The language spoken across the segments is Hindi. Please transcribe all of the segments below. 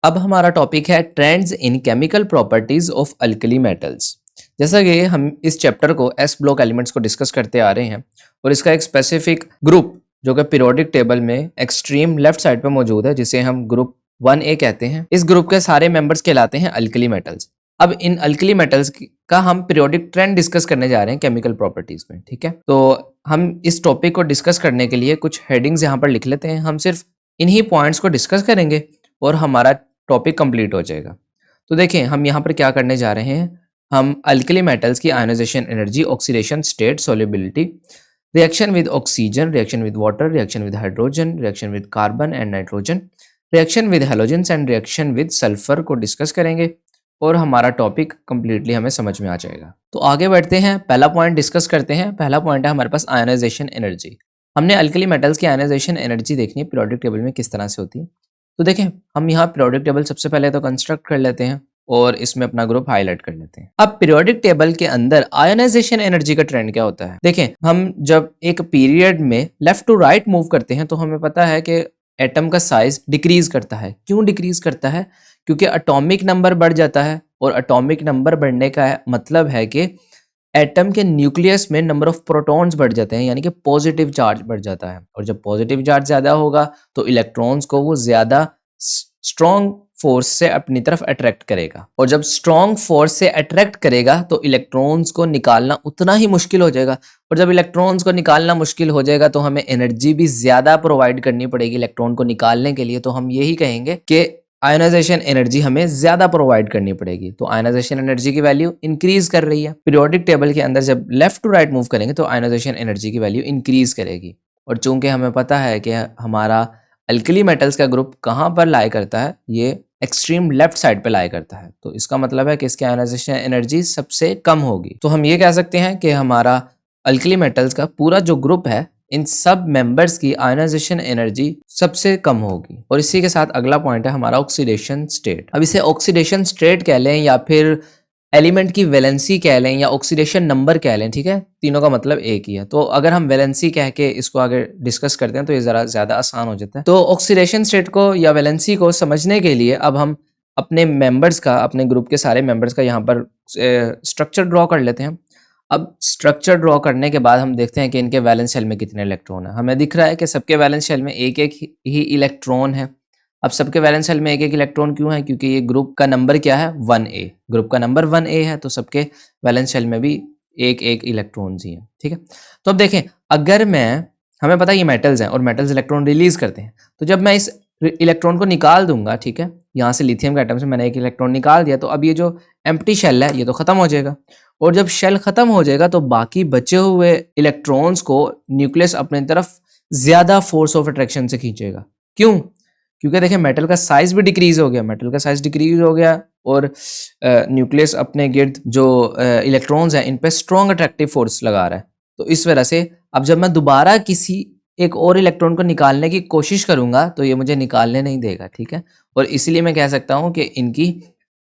अब हमारा टॉपिक है trends in chemical properties of alkali metals. जैसा कि हम इस चैप्टर को एस ब्लॉक एलिमेंट्स को डिस्कस करते आ रहे हैं और इसका एक स्पेसिफिक ग्रुप जो कि पीरियोडिक टेबल में एक्सट्रीम लेफ्ट साइड पे मौजूद है, जिसे हम ग्रुप 1A कहते हैं। इस ग्रुप के सारे मेंबर्स कहलाते हैं अल्कली मेटल्स। अब इन अल्कली मेटल्स का हम पीरियोडिक ट्रेंड डिस्कस करने जा रहे हैं केमिकल प्रॉपर्टीज में, ठीक है। तो हम इस टॉपिक को डिस्कस करने के लिए कुछ हेडिंग्स यहाँ पर लिख लेते हैं। हम सिर्फ इन्हीं पॉइंट्स को डिस्कस करेंगे और हमारा टॉपिक कंप्लीट हो जाएगा। तो देखें हम यहाँ पर क्या करने जा रहे हैं। हम अल्कली मेटल्स की ionisation energy, oxidation state, solubility, reaction with oxygen, reaction with water, reaction with hydrogen, reaction with carbon and nitrogen, reaction with halogens and reaction with sulphur को डिस्कस करेंगे और हमारा टॉपिक कंप्लीटली हमें समझ में आ जाएगा। तो आगे बढ़ते हैं, पहला पॉइंट डिस्कस करते हैं। पहला पॉइंट है हमारे पास आयोनाइजेशन एनर्जी। हमने अल्कली मेटल्स की आयोनाइजेशन एनर्जी देखनी है पीरियोडिक टेबल में किस तरह से होती है। तो देखें हम यहाँ पीरियोडिक टेबल सबसे पहले तो कंस्ट्रक्ट कर लेते हैं और इसमें अपना ग्रुप हाईलाइट कर लेते हैं। अब पीरियोडिक टेबल के अंदर आयोनाइजेशन एनर्जी का ट्रेंड क्या होता है। देखें हम जब एक पीरियड में लेफ्ट टू राइट मूव करते हैं तो हमें पता है कि एटम का साइज डिक्रीज करता है। क्यों डिक्रीज करता है? क्योंकि एटॉमिक नंबर बढ़ जाता है और एटॉमिक नंबर बढ़ने का मतलब है कि एटम के न्यूक्लियस में नंबर ऑफ प्रोटॉन्स बढ़ जाते हैं, यानी कि पॉजिटिव चार्ज बढ़ जाता है। और जब पॉजिटिव चार्ज ज्यादा होगा तो इलेक्ट्रॉन्स को वो ज्यादा स्ट्रॉन्ग फोर्स से अपनी तरफ अट्रैक्ट करेगा, और जब स्ट्रॉन्ग फोर्स से अट्रैक्ट करेगा तो इलेक्ट्रॉन्स को निकालना उतना ही मुश्किल हो जाएगा। और जब इलेक्ट्रॉन्स को निकालना मुश्किल हो जाएगा तो हमें एनर्जी भी ज्यादा प्रोवाइड करनी पड़ेगी इलेक्ट्रॉन को निकालने के लिए। तो हम यही कहेंगे कि आयोनाइजेशन एनर्जी हमें ज्यादा प्रोवाइड करनी पड़ेगी। तो आयोनाइजेशन एनर्जी की वैल्यू इंक्रीज कर रही है। पीरियोडिक टेबल के अंदर जब लेफ्ट टू राइट मूव करेंगे तो आयोनाइजेशन एनर्जी की वैल्यू इंक्रीज करेगी। और चूंकि हमें पता है कि हमारा अल्कली मेटल्स का ग्रुप कहाँ पर लाई करता है, ये एक्सट्रीम लेफ्ट साइड पे लाई करता है, तो इसका मतलब है कि इसकी आयोनाइजेशन एनर्जी सबसे कम होगी। तो हम ये कह सकते हैं कि हमारा अल्कली मेटल्स का पूरा जो ग्रुप है इन सब मेंबर्स की आयोनाइजेशन एनर्जी सबसे कम होगी। और इसी के साथ अगला पॉइंट है हमारा ऑक्सीडेशन स्टेट। अब इसे ऑक्सीडेशन स्टेट कह लें या फिर एलिमेंट की वैलेंसी कह लें या ऑक्सीडेशन नंबर कह लें, ठीक है, तीनों का मतलब एक ही है। तो अगर हम वैलेंसी कह के इसको आगे डिस्कस करते हैं तो ये जरा ज्यादा आसान हो जाता है। तो ऑक्सीडेशन स्टेट को या वैलेंसी को समझने के लिए अब हम अपने मेंबर्स का, अपने ग्रुप के सारे मेंबर्स का यहाँ पर स्ट्रक्चर ड्रॉ कर लेते हैं। अब स्ट्रक्चर ड्रॉ करने के बाद हम देखते हैं कि इनके वैलेंस शेल में कितने इलेक्ट्रॉन है। हमें दिख रहा है कि सबके वैलेंस शेल में एक एक ही इलेक्ट्रॉन है। अब सबके वैलेंस शेल में एक एक इलेक्ट्रॉन क्यों है? क्योंकि ये ग्रुप का नंबर क्या है? 1A। ग्रुप का नंबर 1A है तो सबके वैलेंस शेल में भी एक एक इलेक्ट्रॉन ही है, ठीक है। तो अब देखें, अगर हमें पता है ये मेटल्स हैं और मेटल्स इलेक्ट्रॉन रिलीज करते हैं, तो जब मैं इस इलेक्ट्रॉन को निकाल दूंगा, ठीक है, यहाँ से लिथियम के एटम से मैंने एक इलेक्ट्रॉन निकाल दिया, तो अब ये जो एम्प्टी शेल है ये तो खत्म हो जाएगा। और जब शेल खत्म हो जाएगा तो बाकी बचे हुए इलेक्ट्रॉन्स को न्यूक्लियस अपनी तरफ ज्यादा फोर्स ऑफ अट्रैक्शन से खींचेगा। क्यों? क्योंकि देखिए मेटल का साइज भी डिक्रीज हो गया, मेटल का साइज डिक्रीज हो गया और न्यूक्लियस अपने गिर्द जो इलेक्ट्रॉन्स हैं इन पे स्ट्रॉन्ग अट्रैक्टिव फोर्स लगा रहा है। तो इस वजह से अब जब मैं दोबारा किसी एक और इलेक्ट्रॉन को निकालने की कोशिश करूंगा तो ये मुझे निकालने नहीं देगा, ठीक है। और इसीलिए मैं कह सकता हूं कि इनकी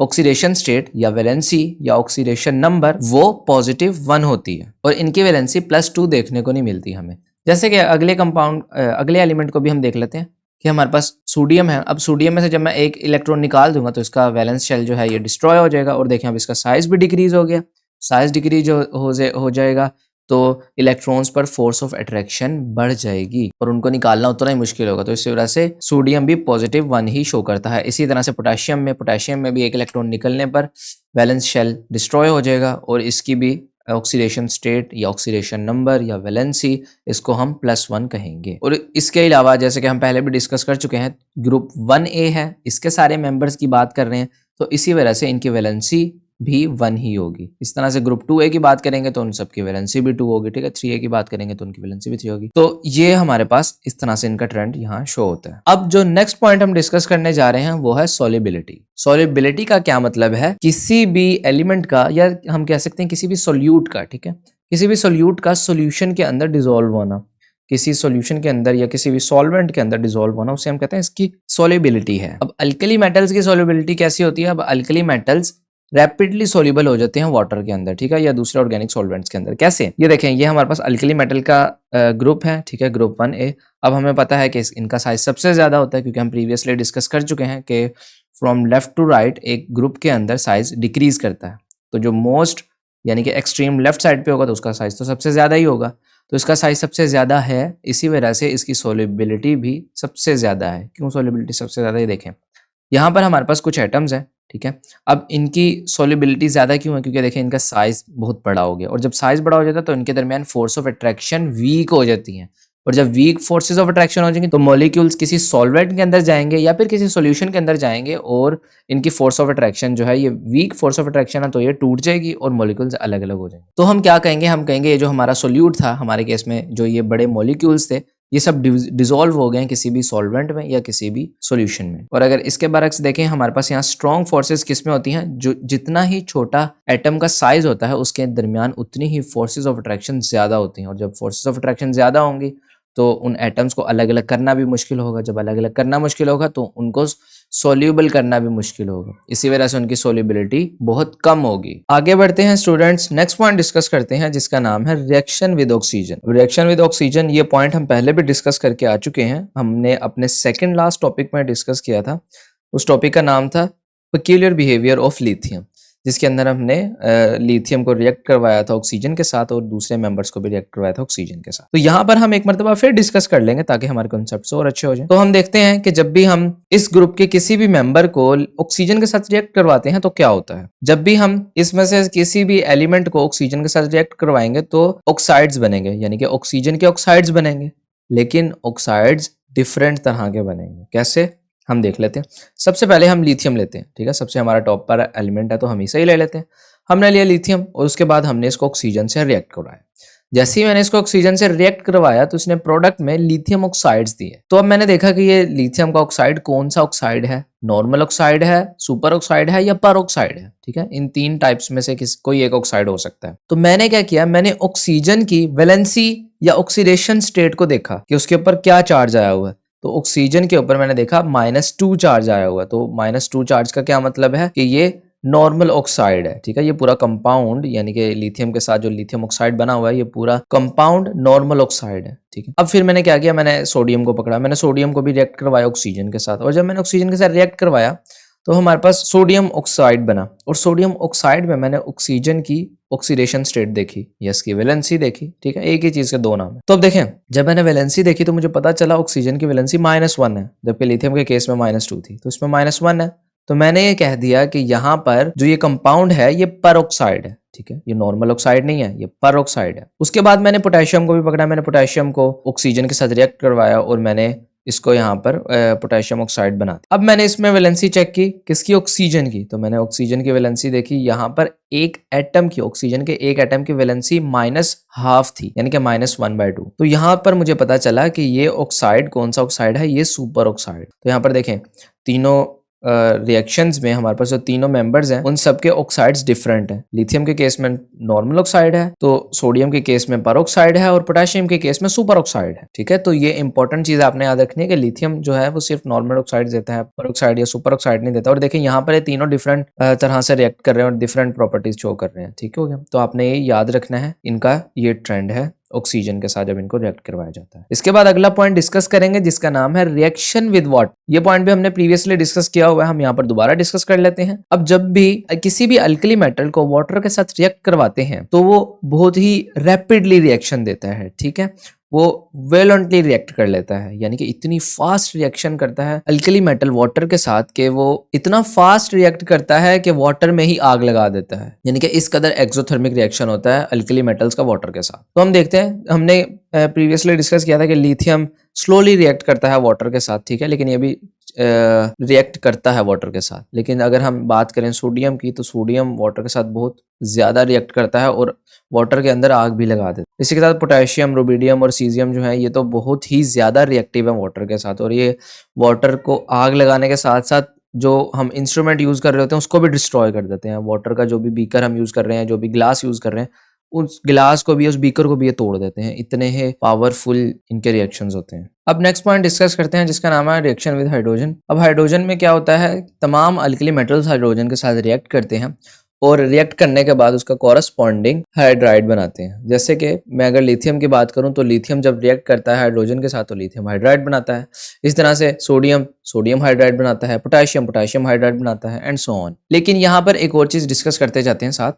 ऑक्सीडेशन स्टेट या वैलेंसी या ऑक्सीडेशन नंबर वो +1 होती है और इनकी वैलेंसी +2 देखने को नहीं मिलती हमें। जैसे कि अगले कंपाउंड, अगले एलिमेंट को भी हम देख लेते हैं कि हमारे पास सोडियम है। अब सोडियम में से जब मैं एक इलेक्ट्रॉन निकाल दूंगा तो इसका वैलेंस शेल जो है ये डिस्ट्रॉय हो जाएगा। और देखें अब इसका साइज भी डिक्रीज हो गया। साइज डिक्रीज हो जाएगा तो इलेक्ट्रॉन्स पर फोर्स ऑफ अट्रैक्शन बढ़ जाएगी और उनको निकालना उतना ही मुश्किल होगा। तो इस वजह से सोडियम भी +1 ही शो करता है। इसी तरह से पोटेशियम में भी एक इलेक्ट्रॉन निकलने पर वैलेंस शेल डिस्ट्रॉय हो जाएगा और इसकी भी ऑक्सीडेशन स्टेट या ऑक्सीडेशन नंबर या वैलेंसी इसको हम +1 कहेंगे। और इसके अलावा जैसे कि हम पहले भी डिस्कस कर चुके हैं, ग्रुप 1A है, इसके सारे मेंबर्स की बात कर रहे हैं तो इसी वजह से इनकी वैलेंसी भी 1 ही होगी। इस तरह से ग्रुप 2A की बात करेंगे तो उन सबकी वैलेंसी भी 2 होगी, ठीक है। 3A की बात करेंगे तो उनकी वैलेंसी भी 3 होगी। तो ये हमारे पास इस तरह से इनका ट्रेंड यहाँ शो होता है। अब जो नेक्स्ट पॉइंट हम डिस्कस करने जा रहे हैं वो है सॉल्युबिलिटी। सॉल्युबिलिटी का क्या मतलब है? किसी भी एलिमेंट का या हम कह सकते हैं किसी भी सोल्यूट का, ठीक है, किसी भी सोल्यूट का सोल्यूशन के अंदर डिसॉल्व होना, किसी सॉल्यूशन के अंदर या किसी भी सॉल्वेंट के अंदर डिसॉल्व होना, उसे हम कहते हैं इसकी सॉल्युबिलिटी है। अब अल्कली मेटल्स की सॉल्युबिलिटी कैसी होती है? अब अल्कली मेटल्स रैपिडली सोल्यूबल हो जाते हैं वाटर के अंदर, ठीक है, या दूसरे ऑर्गेनिक सॉल्वेंट्स के अंदर। कैसे? ये देखें, ये हमारे पास अल्कली मेटल का ग्रुप है, ठीक है, ग्रुप 1A। अब हमें पता है कि इनका साइज सबसे ज्यादा होता है क्योंकि हम प्रीवियसली डिस्कस कर चुके हैं कि फ्रॉम लेफ्ट टू राइट एक ग्रुप के अंदर साइज डिक्रीज करता है। तो जो मोस्ट यानी कि एक्सट्रीम लेफ्ट साइड पे होगा तो उसका साइज तो सबसे ज़्यादा ही होगा, तो इसका साइज सबसे ज़्यादा है, इसी वजह से इसकी सोल्युबिलिटी भी सबसे ज़्यादा है। क्यों सोल्युबिलिटी सबसे ज़्यादा है, देखें यहाँ पर हमारे पास कुछ एटम्स हैं, ठीक है। अब इनकी सोल्युबिलिटी ज़्यादा क्यों है, क्योंकि देखें इनका साइज बहुत बड़ा हो गया, और जब साइज बड़ा हो जाता है तो इनके दरमियान फोर्स ऑफ अट्रैक्शन वीक हो जाती है, और जब वीक फोर्सेस ऑफ अट्रैक्शन हो जाएंगे तो मॉलिक्यूल्स किसी सॉल्वेंट के अंदर जाएंगे या फिर किसी सॉल्यूशन के अंदर जाएंगे, और इनकी फोर्स ऑफ अट्रैक्शन जो है, ये वीक फोर्स ऑफ अट्रैक्शन है, तो ये टूट जाएगी और मॉलिक्यूल्स अलग अलग हो जाएंगे। तो हम क्या कहेंगे, हम कहेंगे ये जो हमारा सोल्यूट था, हमारे केस में जो ये बड़े मॉलिक्यूल्स थे, ये सब डिसॉल्व हो गए हैं किसी भी सॉल्वेंट में या किसी भी सॉल्यूशन में। और अगर इसके बरक्स देखें, हमारे पास यहाँ स्ट्रॉन्ग फोर्सेस किस में होती हैं, जो जितना ही छोटा एटम का साइज होता है उसके दरमियान उतनी ही फोर्सेस ऑफ अट्रैक्शन ज्यादा होती हैं, और जब फोर्सेस ऑफ अट्रैक्शन ज्यादा होंगी तो उन एटम्स को अलग अलग करना भी मुश्किल होगा, जब अलग अलग करना मुश्किल होगा तो उनको सोल्यूबल करना भी मुश्किल होगा, इसी वजह से उनकी सोल्यूबिलिटी बहुत कम होगी। आगे बढ़ते हैं स्टूडेंट्स, नेक्स्ट पॉइंट डिस्कस करते हैं जिसका नाम है reaction with oxygen. Reaction with oxygen, ये पॉइंट हम पहले भी डिस्कस करके आ चुके हैं, हमने अपने सेकेंड लास्ट टॉपिक में डिस्कस किया था। उस टॉपिक का नाम था पेक्यूलियर बिहेवियर ऑफ लिथियम, जिसके अंदर हमने लिथियम को रिएक्ट करवाया था ऑक्सीजन के साथ और दूसरे मेंबर्स को भी रिएक्ट करवाया था ऑक्सीजन के साथ। तो यहाँ पर हम एक मरतबा फिर डिस्कस कर लेंगे ताकि हमारे कॉन्सेप्ट्स और अच्छे हो जाएं। तो हम देखते हैं कि जब भी हम इस ग्रुप के किसी भी मेंबर को ऑक्सीजन के साथ रिएक्ट करवाते हैं तो क्या होता है। जब भी हम इसमें से किसी भी एलिमेंट को ऑक्सीजन के साथ रिएक्ट करवाएंगे तो ऑक्साइड्स बनेंगे, यानी कि ऑक्सीजन के ऑक्साइड्स बनेंगे, लेकिन ऑक्साइड्स डिफरेंट तरह के बनेंगे। कैसे, हम देख लेते हैं। सबसे पहले हम लिथियम लेते हैं, ठीक है, सबसे हमारा टॉप पर एलिमेंट है तो हम इसे ही ले लेते हैं। हमने लिया लिथियम और उसके बाद हमने इसको ऑक्सीजन से रिएक्ट करवाया। जैसे ही मैंने इसको ऑक्सीजन से रिएक्ट करवाया तो इसने प्रोडक्ट में लिथियम ऑक्साइड्स दिए। तो अब मैंने देखा कि ये लिथियम का ऑक्साइड कौन सा ऑक्साइड है, नॉर्मल ऑक्साइड है, सुपर ऑक्साइड है या पर ऑक्साइड है, ठीक है। इन तीन टाइप्स में से कोई एक ऑक्साइड हो सकता है। तो मैंने क्या किया, मैंने ऑक्सीजन की वैलेंसी या ऑक्सीडेशन स्टेट को देखा कि उसके ऊपर क्या चार्ज आया हुआ है। तो ऑक्सीजन के ऊपर मैंने देखा -2 चार्ज आया हुआ है। तो -2 चार्ज का क्या मतलब है कि ये नॉर्मल ऑक्साइड है, ठीक है। ये पूरा कंपाउंड यानी कि लिथियम के साथ जो लिथियम ऑक्साइड बना हुआ है ये पूरा कंपाउंड नॉर्मल ऑक्साइड है, ठीक है। अब फिर मैंने क्या किया, मैंने सोडियम को पकड़ा, मैंने सोडियम को भी रिएक्ट करवाया ऑक्सीजन के साथ, और जब मैंने ऑक्सीजन के साथ रिएक्ट करवाया तो हमारे पास सोडियम ऑक्साइड बना, और सोडियम ऑक्साइड में मैंने ऑक्सीजन की ऑक्सीडेशन स्टेट देखी या इसकी वैलेंसी देखी, ठीक है। एक ही चीज के दो नाम है। तो अब देखें, जब मैंने वैलेंसी देखी तो मुझे पता चला ऑक्सीजन की वैलेंसी -1 है, जबकि लिथियम के केस में -2 थी, तो इसमें -1 है। तो मैंने ये कह दिया कि यहाँ पर जो ये कंपाउंड है ये पर ऑक्साइड है, ठीक है, ये नॉर्मल ऑक्साइड नहीं है, ये पर ऑक्साइड है। उसके बाद मैंने पोटेशियम को भी पकड़ा, मैंने पोटेशियम को ऑक्सीजन के साथ रिएक्ट करवाया और मैंने इसको यहाँ पर पोटेशियम ऑक्साइड बना दिया। अब मैंने इसमें वैलेंसी चेक की, किसकी, ऑक्सीजन की। तो मैंने ऑक्सीजन की वैलेंसी देखी, यहाँ पर एक एटम की, ऑक्सीजन के एक एटम की वैलेंसी -½ थी, यानी कि -1/2। तो यहाँ पर मुझे पता चला कि ये ऑक्साइड कौन सा ऑक्साइड है, ये सुपर ऑक्साइड। तो यहाँ पर देखें, तीनों रिएक्शंस में हमारे पास जो तीनों मेंबर्स हैं उन सबके ऑक्साइड्स डिफरेंट हैं। लिथियम के केस में नॉर्मल ऑक्साइड है, तो सोडियम के केस में पर ऑक्साइड है, और पोटेशियम के केस में सुपर ऑक्साइड है, ठीक है। तो ये इंपॉर्टेंट चीज आपने याद रखनी है कि लिथियम जो है वो सिर्फ नॉर्मल ऑक्साइड देता है, पर ऑक्साइड या सुपर ऑक्साइड नहीं देता। और देखिए यहाँ पर ये तीनों डिफरेंट तरह से रिएक्ट कर रहे हैं और डिफरेंट प्रॉपर्टीज शो कर रहे हैं, ठीक हो गया। तो आपने ये याद रखना है, इनका ये ट्रेंड है ऑक्सीजन के साथ जब इनको रिएक्ट करवाया जाता है। इसके बाद अगला पॉइंट डिस्कस करेंगे जिसका नाम है रिएक्शन विद वाटर। ये पॉइंट भी हमने प्रीवियसली डिस्कस किया हुआ है, हम यहाँ पर दोबारा डिस्कस कर लेते हैं। अब जब भी किसी भी अल्कली मेटल को वाटर के साथ रिएक्ट करवाते हैं तो वो बहुत ही रैपिडली रिएक्शन देता है, ठीक है, वो वेलोंटली रिएक्ट कर लेता है, यानी कि इतनी फास्ट रिएक्शन करता है अल्कली मेटल वाटर के साथ कि वो इतना फास्ट रिएक्ट करता है कि वाटर में ही आग लगा देता है, यानी कि इस कदर एक्सोथर्मिक रिएक्शन होता है अल्कली मेटल्स का वाटर के साथ। तो हम देखते हैं, हमने प्रीवियसली डिस्कस किया था कि लिथियम स्लोली रिएक्ट करता है वाटर के साथ, ठीक है, लेकिन ये भी रिएक्ट करता है वाटर के साथ। लेकिन अगर हम बात करें सोडियम की तो सोडियम वाटर के साथ बहुत ज्यादा रिएक्ट करता है और वाटर के अंदर आग भी लगा देता है। इसी के साथ पोटेशियम, रुबिडियम और सीजियम जो है ये तो बहुत ही ज्यादा रिएक्टिव है वाटर के साथ, और ये वाटर को आग लगाने के साथ साथ जो हम इंस्ट्रूमेंट यूज कर रहे होते हैं उसको भी डिस्ट्रॉय कर देते हैं। वाटर का जो भी बीकर हम यूज कर रहे हैं, जो भी ग्लास यूज कर रहे हैं, उस गिलास को भी, उस बीकर को भी ये तोड़ देते हैं, इतने ही पावरफुल इनके रिएक्शंस होते हैं। अब नेक्स्ट पॉइंट डिस्कस करते हैं जिसका नाम है रिएक्शन विद हाइड्रोजन। अब हाइड्रोजन में क्या होता है, तमाम अल्कली मेटल्स हाइड्रोजन के साथ रिएक्ट करते हैं और रिएक्ट करने के बाद उसका कॉरस्पॉन्डिंग हाइड्राइड बनाते हैं। जैसे कि मैं अगर लिथियम की बात करूं तो लिथियम जब रिएक्ट करता है हाइड्रोजन के साथ तो लिथियम हाइड्राइड बनाता है। इस तरह से सोडियम हाइड्राइड बनाता है, पोटाशियम हाइड्राइड बनाता है एंड सो ऑन। लेकिन यहाँ पर एक और चीज डिस्कस करते जाते हैं साथ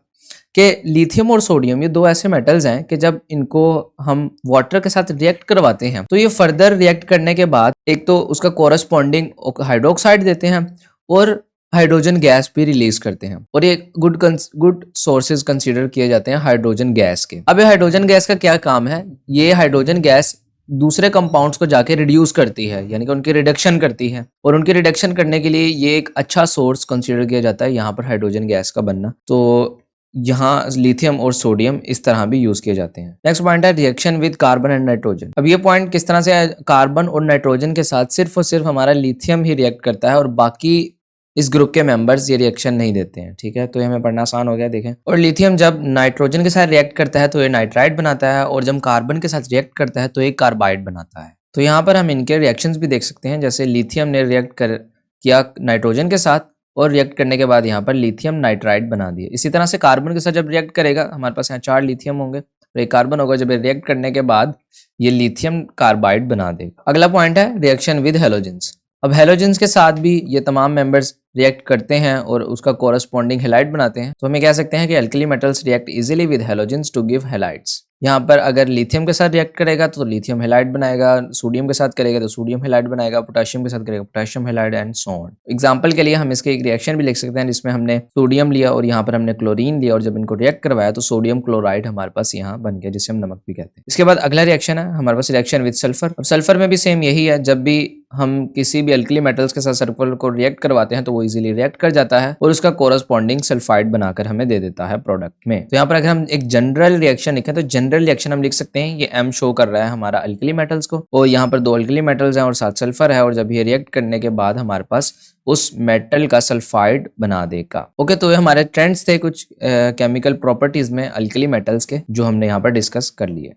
कि लिथियम और सोडियम ये दो ऐसे मेटल्स हैं कि जब इनको हम वाटर के साथ रिएक्ट करवाते हैं तो ये फर्दर रिएक्ट करने के बाद एक तो उसका कॉरस्पॉन्डिंग हाइड्रोक्साइड देते हैं और हाइड्रोजन गैस भी रिलीज करते हैं, और ये गुड सोर्सेज कंसीडर किए जाते हैं हाइड्रोजन गैस के। अब ये हाइड्रोजन गैस का क्या काम है? ये हाइड्रोजन गैस दूसरे कंपाउंड्स को जाके रिड्यूस करती है, यानी कि उनकी रिडक्शन करती है, और उनकी रिडक्शन करने के लिए ये एक अच्छा सोर्स कंसीडर किया जाता है यहाँ पर हाइड्रोजन गैस का बनना। तो यहाँ लिथियम और सोडियम इस तरह भी यूज किए जाते हैं। नेक्स्ट पॉइंट है reaction with carbon and nitrogen. अब ये पॉइंट किस तरह से है, कार्बन और नाइट्रोजन के साथ सिर्फ और सिर्फ हमारा लिथियम ही रिएक्ट करता है और बाकी इस ग्रुप के मेंबर्स ये रिएक्शन नहीं देते हैं। ठीक है, तो ये हमें पढ़ना आसान हो गया। देखें, और लिथियम जब नाइट्रोजन के साथ रिएक्ट करता है तो ये नाइट्राइड बनाता है, और जब कार्बन के साथ रिएक्ट करता है तो ये कार्बाइड बनाता है। तो यहाँ पर हम इनके रिएक्शंस भी देख सकते हैं, जैसे लिथियम ने रिएक्ट किया नाइट्रोजन के साथ और रिएक्ट करने के बाद यहाँ पर लिथियम नाइट्राइड बना दिए। इसी तरह से कार्बन के साथ जब रिएक्ट करेगा, हमारे पास यहाँ 4 लिथियम होंगे और एक कार्बन होगा, जब रिएक्ट करने के बाद ये लिथियम कार्बाइड बना देगा। अगला पॉइंट है रिएक्शन विद हेलोजेंस। अब हेलोजेंस के साथ भी ये तमाम मेंबर्स रिएक्ट करते हैं और उसका कॉरस्पॉन्डिंग हैलाइड बनाते हैं। तो हमें कह सकते हैं कि alkali metals react easily with halogens to give halides. यहाँ पर अगर लिथियम के साथ रिएक्ट करेगा तो लिथियम हैलाइड बनाएगा, सोडियम के साथ करेगा तो सोडियम हैलाइड बनाएगा, पोटेशियम के साथ करेगा potassium halide and so on. Example के लिए हम इसके एक रिएक्शन भी लिख सकते हैं जिसमें हमने सोडियम लिया और यहाँ पर हमने क्लोरीन लिया, और जब इनको रिएक्ट करवाया तो सोडियम क्लोराइड हमारे पास यहाँ बन गया, जिसे हम नमक भी कहते हैं। इसके बाद अगला रिएक्शन है हमारे पास रिएक्शन विद सल्फर। अब सल्फर में भी सेम यही है, जब भी हम किसी भी अल्कली मेटल्स के साथ सल्फर को रिएक्ट करवाते हैं तो वो इजीली रिएक्ट कर जाता है और उसका कोरस्पॉन्डिंग सल्फाइड बनाकर हमें दे देता है प्रोडक्ट में। तो यहाँ पर अगर हम एक जनरल रिएक्शन लिखें तो जनरल रिएक्शन हम लिख सकते हैं, ये M शो कर रहा है हमारा अल्कली मेटल्स को, और यहाँ पर 2 अल्कली मेटल्स हैं और साथ सल्फर है, और जब ये रिएक्ट करने के बाद हमारे पास उस मेटल का सल्फाइड बना देगा। ओके, तो ये हमारे ट्रेंड्स थे कुछ केमिकल प्रॉपर्टीज में अल्कली मेटल्स के, जो हमने यहाँ पर डिस्कस कर लिए।